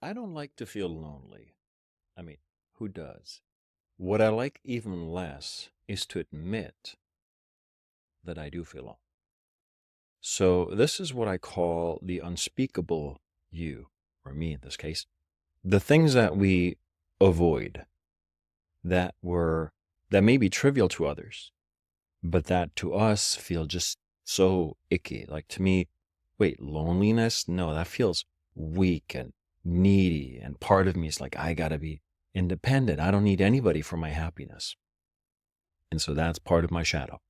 I don't like to feel lonely. I mean, who does? What I like even less is to admit that I do feel alone. So, this is what I call the unspeakable you, or me in this case. The things that we avoid that were, that may be trivial to others, but that to us feel just so icky. Like to me, wait, loneliness? No, that feels weak and needy. And part of me is like, I gotta be independent. I don't need anybody for my happiness. And so that's part of my shadow.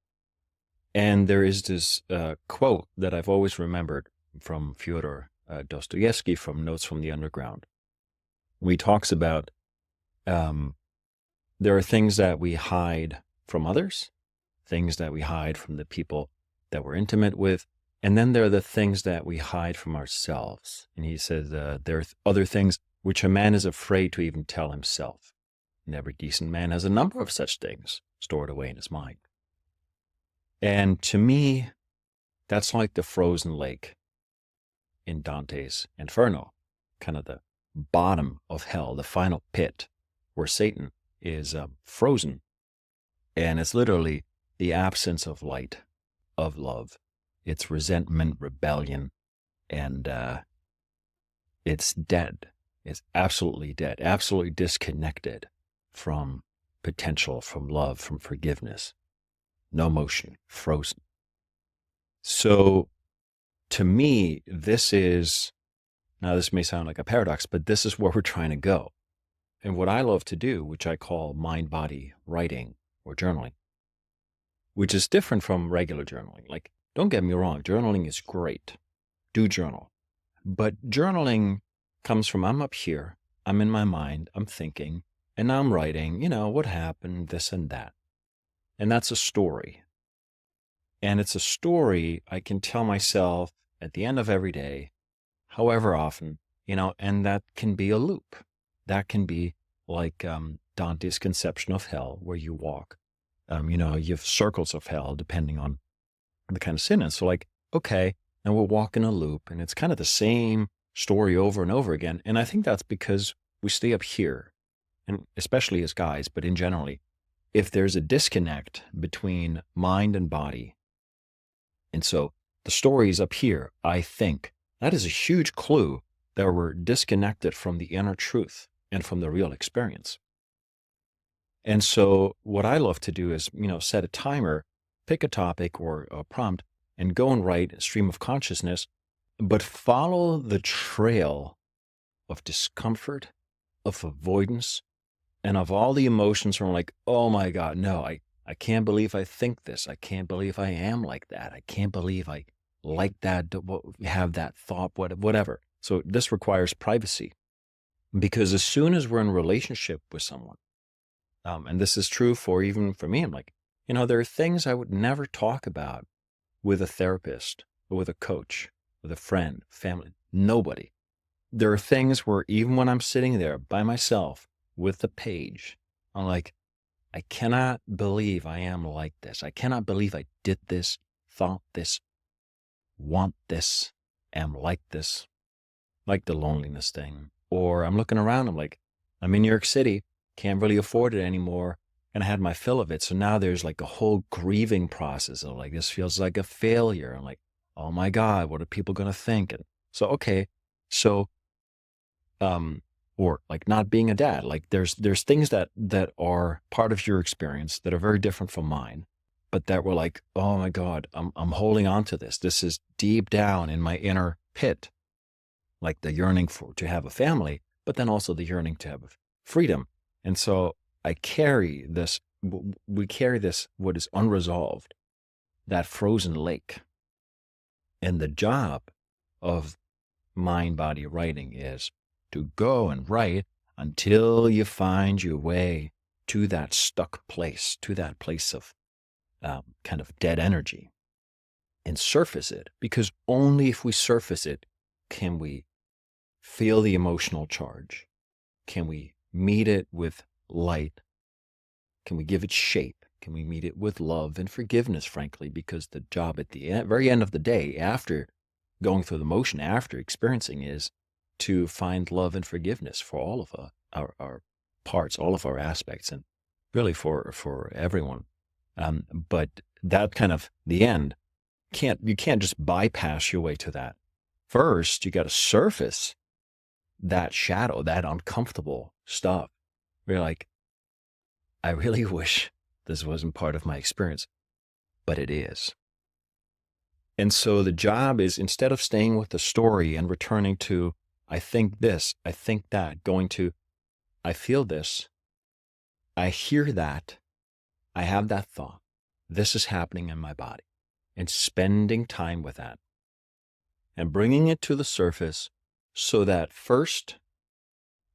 And there is this quote that I've always remembered from Fyodor Dostoevsky from Notes from the Underground. He talks about um, there are things that we hide from others, things that we hide from the people that we're intimate with, and then there are the things that we hide from ourselves. And he says there are other things which a man is afraid to even tell himself. And every decent man has a number of such things stored away in his mind. And to me, that's like the frozen lake in Dante's Inferno, kind of the bottom of hell, the final pit where Satan is frozen. And it's literally the absence of light, of love. It's resentment, rebellion, and it's dead. It's absolutely dead, absolutely disconnected from potential, from love, from forgiveness. No motion, frozen. So to me, this is, now this may sound like a paradox, but this is where we're trying to go. And what I love to do, which I call mind-body writing or journaling, which is different from regular journaling. Like, don't get me wrong, journaling is great. Do journal. But journaling comes from I'm up here, I'm in my mind, I'm thinking, and I'm writing, what happened, this and that. And that's a story. And it's a story I can tell myself at the end of every day, however often, and that can be a loop. That can be like Dante's conception of hell, where you walk. You have circles of hell depending on the kind of sin. And so like, okay, and we'll walk in a loop, and it's kind of the same story over and over again. And I think that's because we stay up here, and especially as guys, but in generally, if there's a disconnect between mind and body, and so the story is up here, I think that is a huge clue that we're disconnected from the inner truth and from the real experience. And so what I love to do is, set a timer, pick a topic or a prompt, and go and write a stream of consciousness, but follow the trail of discomfort, of avoidance, and of all the emotions from like, oh my God, no, I can't believe I think this. I can't believe I am like that. I can't believe I like that, have that thought, whatever. So this requires privacy, because as soon as we're in relationship with someone, and this is true even for me, I'm like, there are things I would never talk about with a therapist or with a coach, with a friend, family, nobody. There are things where even when I'm sitting there by myself with the page, I'm like, I cannot believe I am like this. I cannot believe I did this, thought this, want this, am like this, like the loneliness thing. Or I'm looking around, I'm like, I'm in New York City, can't really afford it anymore. And I had my fill of it. So now there's like a whole grieving process of like, this feels like a failure. I'm like, oh my God, what are people going to think? And so, okay. So, or like not being a dad, like there's things that are part of your experience that are very different from mine, but that were like, oh my God, I'm holding on to this. This is deep down in my inner pit, like the yearning to have a family, but then also the yearning to have freedom. And so we carry this, what is unresolved, that frozen lake. And the job of mind-body writing is to go and write until you find your way to that stuck place, to that place of kind of dead energy, and surface it. Because only if we surface it can we feel the emotional charge. Can we meet it with light? Can we give it shape? Can we meet it with love and forgiveness, frankly? Because the job at the very end of the day, after going through the motion, after experiencing, is to find love and forgiveness for all of our parts, all of our aspects, and really for everyone. But that kind of the end, you can't just bypass your way to that. First, you got to surface that shadow, that uncomfortable stuff. Where you're like, I really wish this wasn't part of my experience, but it is. And so the job is, instead of staying with the story and returning to, I think this, I think that, going to, I feel this, I hear that, I have that thought, this is happening in my body, and spending time with that and bringing it to the surface so that first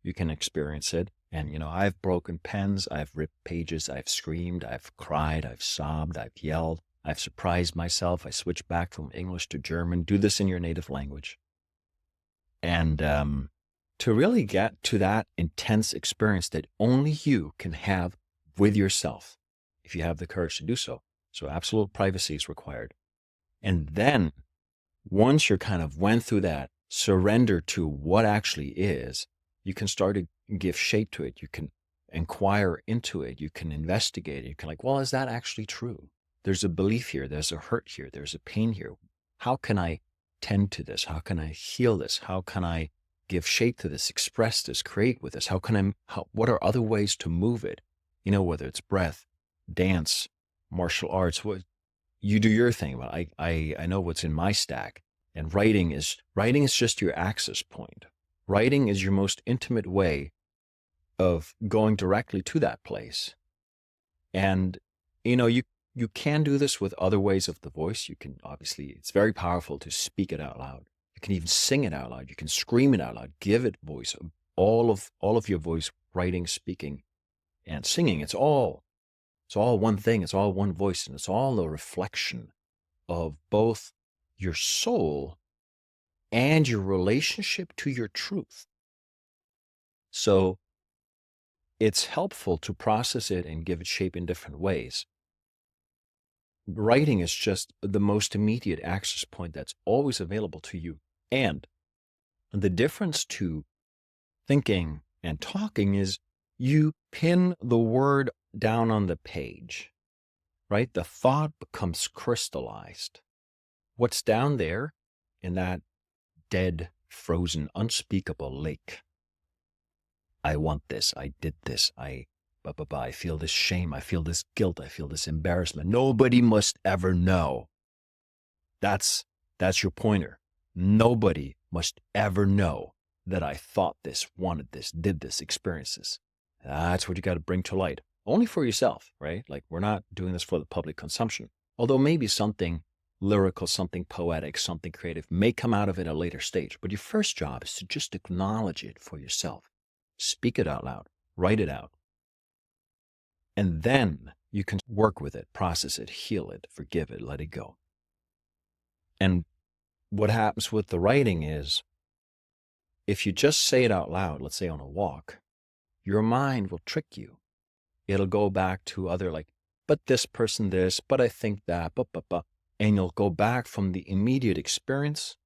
you can experience it. And, I've broken pens, I've ripped pages, I've screamed, I've cried, I've sobbed, I've yelled, I've surprised myself. I switch back from English to German. Do this in your native language. And to really get to that intense experience that only you can have with yourself, if you have the courage to do so. So absolute privacy is required. And then once you're kind of went through that surrender to what actually is, you can start to give shape to it. You can inquire into it. You can investigate it. You can well, is that actually true? There's a belief here. There's a hurt here. There's a pain here. How can I tend to this? How can I heal this? How can I give shape to this, express this, create with this? What are other ways to move it? Whether it's breath, dance, martial arts, you do your thing. But I know what's in my stack. And writing is just your access point. Writing is your most intimate way of going directly to that place. And, you can do this with other ways of the voice. You can, obviously, it's very powerful to speak it out loud. You can even sing it out loud. You can scream it out loud, give it voice. All of your voice, writing, speaking, and singing, it's all one thing. It's all one voice, and it's all a reflection of both your soul and your relationship to your truth. So it's helpful to process it and give it shape in different ways. Writing is just the most immediate access point that's always available to you. And the difference to thinking and talking is you pin the word down on the page, right? The thought becomes crystallized. What's down there in that dead, frozen, unspeakable lake? I want this. I did this. I feel this shame. I feel this guilt. I feel this embarrassment. Nobody must ever know. That's your pointer. Nobody must ever know that I thought this, wanted this, did this, experienced this. That's what you got to bring to light. Only for yourself, right? We're not doing this for the public consumption. Although maybe something lyrical, something poetic, something creative may come out of it at a later stage. But your first job is to just acknowledge it for yourself. Speak it out loud. Write it out. And then you can work with it, process it, heal it, forgive it, let it go. And what happens with the writing is, if you just say it out loud, let's say on a walk, your mind will trick you. It'll go back to other but this person this, but I think that, and you'll go back from the immediate experience,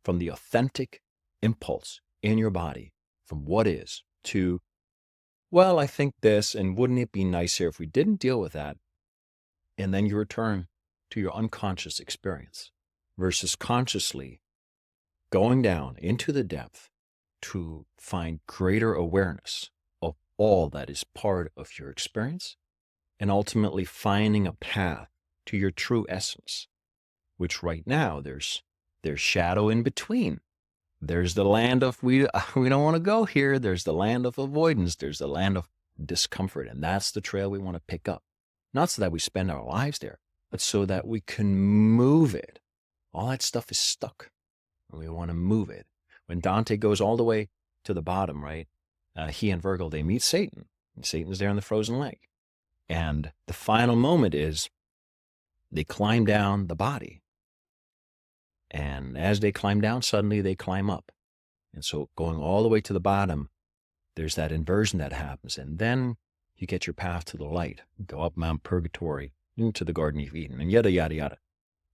from the authentic impulse in your body, from what is, to, well, I think this, and wouldn't it be nicer if we didn't deal with that? And then you return to your unconscious experience versus consciously going down into the depth to find greater awareness of all that is part of your experience, and ultimately finding a path to your true essence, which right now there's shadow in between. There's the land of we don't want to go here. There's the land of avoidance. There's the land of discomfort. And that's the trail we want to pick up. Not so that we spend our lives there, but so that we can move it. All that stuff is stuck, and we want to move it. When Dante goes all the way to the bottom, right, he and Virgil, they meet Satan. And Satan's there in the frozen lake. And the final moment is they climb down the body. And as they climb down, suddenly they climb up. And so going all the way to the bottom, there's that inversion that happens. And then you get your path to the light. Go up Mount Purgatory into the Garden of Eden, and yada, yada, yada.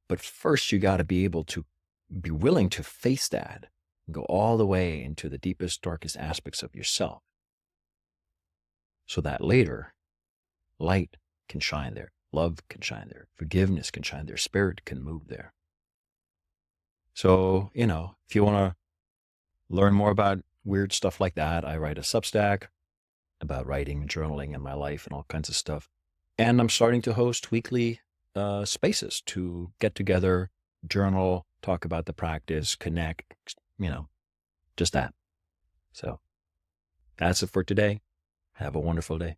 But first, you got to be able to be willing to face that, go all the way into the deepest, darkest aspects of yourself, so that later light can shine there, love can shine there, forgiveness can shine there, spirit can move there. So, if you want to learn more about weird stuff like that, I write a Substack about writing and journaling in my life and all kinds of stuff. And I'm starting to host weekly spaces to get together, journal, talk about the practice, connect, just that. So that's it for today. Have a wonderful day.